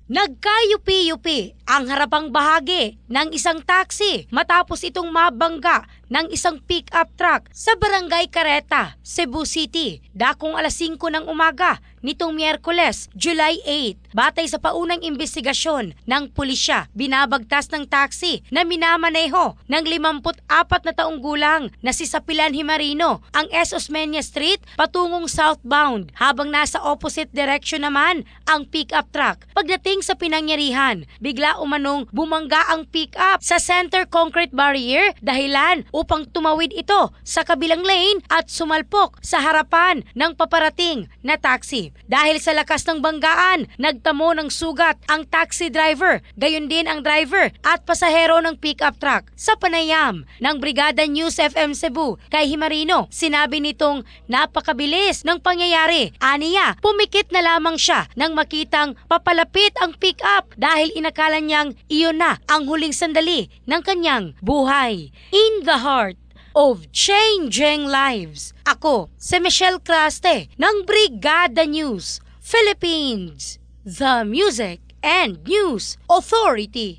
Nagkayupi-yupi ang harapang bahagi ng isang taxi matapos itong mabangga ng isang pick-up truck sa Barangay Careta, Cebu City, dakong alas 5 ng umaga nitong Miyerkules, July 8. Batay sa paunang investigasyon ng pulisya, binabagtas ng taxi na minamaneho ng 54 na taong gulang na si Sapilan Himarino ang S. Osmeña Street patungong southbound habang nasa opposite direction naman ang pick-up truck. Pagdating sa pinangyarihan, bigla umanong bumangga ang pick-up sa center concrete barrier dahilan upang tumawid ito sa kabilang lane at sumalpok sa harapan ng paparating na taxi. Dahil sa lakas ng banggaan, nagtamo ng sugat ang taxi driver, gayon din ang driver at pasahero ng pick-up truck. Sa panayam ng Brigada News FM Cebu kay Himarino, sinabi nitong napakabilis ng pangyayari. Aniya, pumikit na lamang siya nang makitang papalapit ang pick-up dahil inakala niyang iyon na ang huling sandali ng kanyang buhay. In the heart of changing lives, ako si Michelle Craste ng Brigada News Philippines, the Music and News Authority.